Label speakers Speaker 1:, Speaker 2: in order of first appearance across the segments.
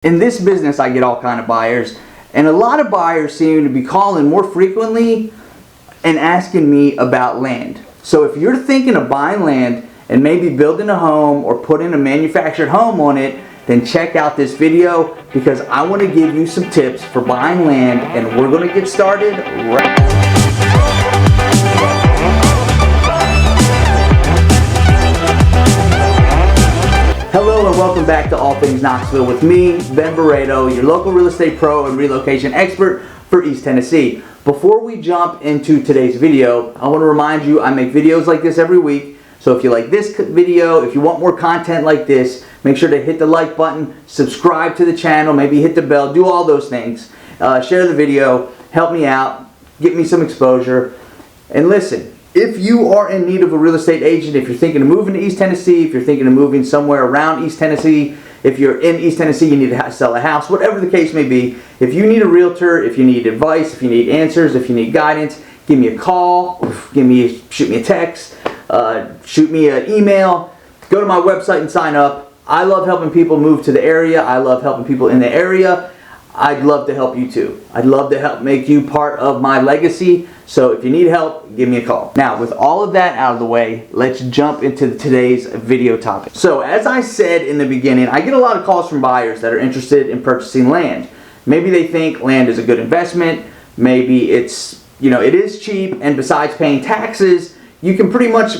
Speaker 1: In this business, I get all kind of buyers, and a lot of buyers seem to be calling more frequently and asking me about land. So if you're thinking of buying land and maybe building a home or putting a manufactured home on it, then check out this video because I want to give you some tips for buying land, and we're going to get started right now. Hello and welcome back to All Things Knoxville with me, Ben Barredo, your local real estate pro and relocation expert for East Tennessee. Before we jump into today's video, I want to remind you I make videos like this every week. So if you like this video, if you want more content like this, make sure to hit the like button, subscribe to the channel, maybe hit the bell, do all those things. Share the video, help me out, get me some exposure. And listen, if you are in need of a real estate agent, if you're thinking of moving to East Tennessee, if you're thinking of moving somewhere around East Tennessee, if you're in East Tennessee, you need to sell a house, whatever the case may be, if you need a realtor, if you need advice, if you need answers, if you need guidance, give me a call, shoot me a text, shoot me an email, go to my website and sign up. I love helping people move to the area. I love helping people in the area. I'd love to help you too. I'd love to help make you part of my legacy. So if you need help, give me a call. Now, with all of that out of the way, let's jump into today's video topic. So as I said in the beginning, I get a lot of calls from buyers that are interested in purchasing land. Maybe they think land is a good investment. Maybe it's, it is cheap, and besides paying taxes, you can pretty much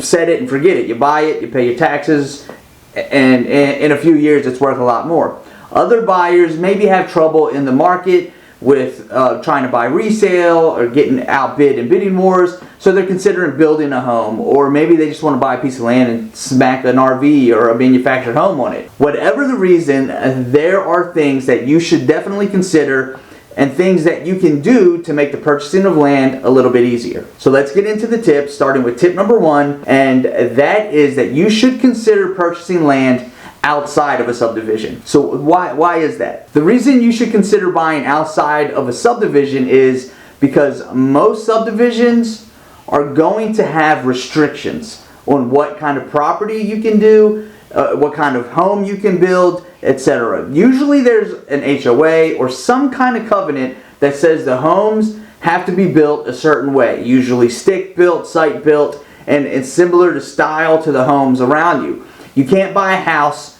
Speaker 1: set it and forget it. You buy it, you pay your taxes, and in a few years it's worth a lot more. Other buyers maybe have trouble in the market with trying to buy resale or getting outbid in bidding wars, so they're considering building a home, or maybe they just want to buy a piece of land and smack an RV or a manufactured home on it. Whatever the reason, there are things that you should definitely consider and things that you can do to make the purchasing of land a little bit easier. So let's get into the tips, starting with tip number 1, and that is that you should consider purchasing land outside of a subdivision. So why is that? The reason you should consider buying outside of a subdivision is because most subdivisions are going to have restrictions on what kind of property you can do, what kind of home you can build, etc. Usually there's an HOA or some kind of covenant that says the homes have to be built a certain way, usually stick built, site built, and it's similar to style to the homes around you. You can't buy a house,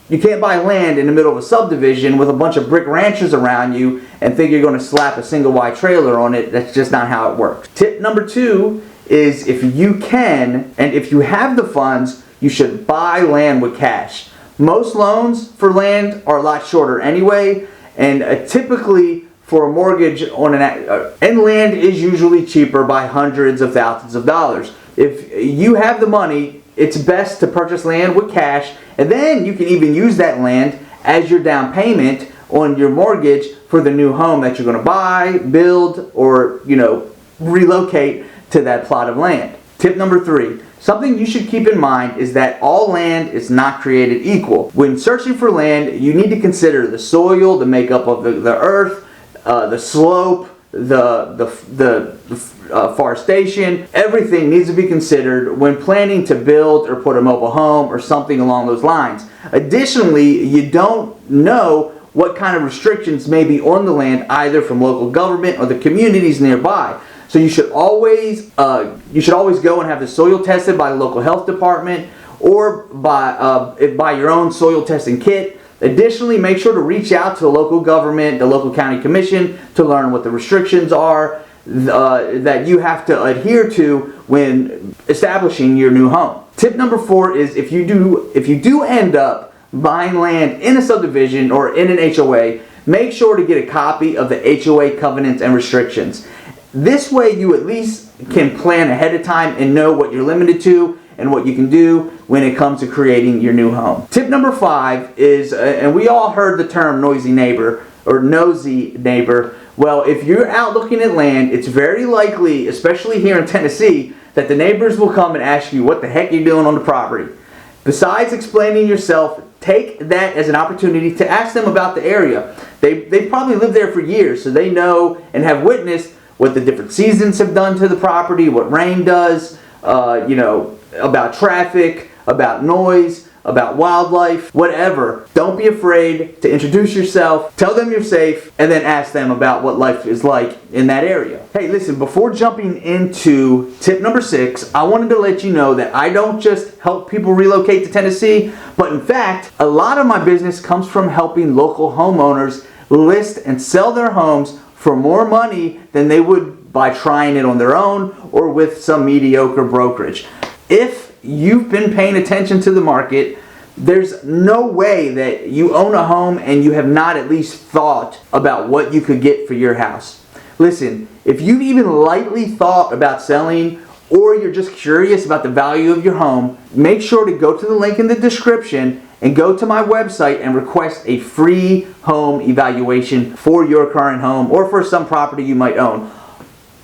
Speaker 1: you can't buy land in the middle of a subdivision with a bunch of brick ranches around you and think you're going to slap a single wide trailer on it. That's just not how it works. Tip number 2 is, if you can and if you have the funds, you should buy land with cash. Most loans for land are a lot shorter anyway, and typically for a mortgage on and land is usually cheaper by hundreds of thousands of dollars. If you have the money, it's best to purchase land with cash, and then you can even use that land as your down payment on your mortgage for the new home that you're going to buy, build, or relocate to that plot of land. Tip number 3. Something you should keep in mind is that all land is not created equal. When searching for land, you need to consider the soil, the makeup of the earth, the slope, the forestation. Everything needs to be considered when planning to build or put a mobile home or something along those lines. Additionally, you don't know what kind of restrictions may be on the land, either from local government or the communities nearby. So you should always go and have the soil tested by the local health department or by your own soil testing kit. Additionally, make sure to reach out to the local government, the local county commission, to learn what the restrictions are that you have to adhere to when establishing your new home. Tip number 4 is, if you do end up buying land in a subdivision or in an HOA, make sure to get a copy of the HOA covenants and restrictions. This way you at least can plan ahead of time and know what you're limited to and what you can do when it comes to creating your new home. Tip number 5 is, and we all heard the term noisy neighbor or nosy neighbor. Well, if you're out looking at land, it's very likely, especially here in Tennessee, that the neighbors will come and ask you what the heck you're doing on the property. Besides explaining yourself, take that as an opportunity to ask them about the area. They probably lived there for years, so they know and have witnessed what the different seasons have done to the property, what rain does, about traffic, about noise, about wildlife, whatever. Don't be afraid to introduce yourself, tell them you're safe, and then ask them about what life is like in that area. Hey, listen, before jumping into tip number 6, I wanted to let you know that I don't just help people relocate to Tennessee, but in fact, a lot of my business comes from helping local homeowners list and sell their homes for more money than they would by trying it on their own or with some mediocre brokerage. If you've been paying attention to the market, there's no way that you own a home and you have not at least thought about what you could get for your house. Listen, if you've even lightly thought about selling, or you're just curious about the value of your home, make sure to go to the link in the description and go to my website and request a free home evaluation for your current home or for some property you might own.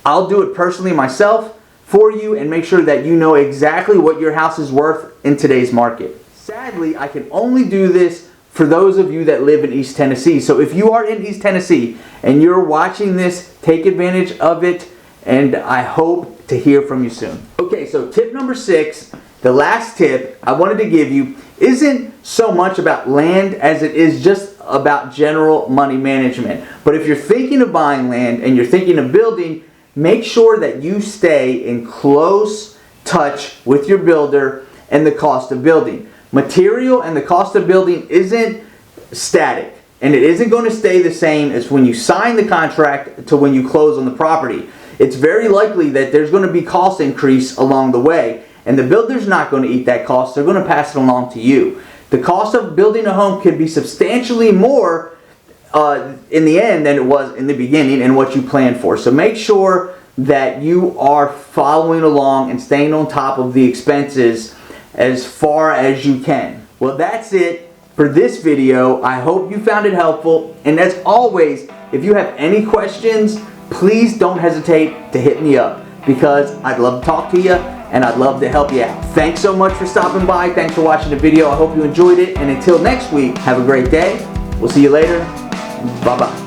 Speaker 1: I'll do it personally myself for you and make sure that you know exactly what your house is worth in today's market. Sadly, I can only do this for those of you that live in East Tennessee. So if you are in East Tennessee and you're watching this, take advantage of it, and I hope to hear from you soon. Okay, so tip number 6, the last tip I wanted to give you isn't so much about land as it is just about general money management. But if you're thinking of buying land and you're thinking of building, make sure that you stay in close touch with your builder and the cost of building. Material and the cost of building isn't static, and it isn't going to stay the same as when you sign the contract to when you close on the property. It's very likely that there's going to be cost increase along the way, and the builder's not going to eat that cost. They're going to pass it along to you. The cost of building a home could be substantially more in the end than it was in the beginning and what you planned for. So make sure that you are following along and staying on top of the expenses as far as you can. Well, that's it for this video. I hope you found it helpful, and as always, if you have any questions, please don't hesitate to hit me up, because I'd love to talk to you and I'd love to help you out. Thanks so much for stopping by. Thanks for watching the video. I hope you enjoyed it, and until next week, have a great day. We'll see you later. Bye-bye.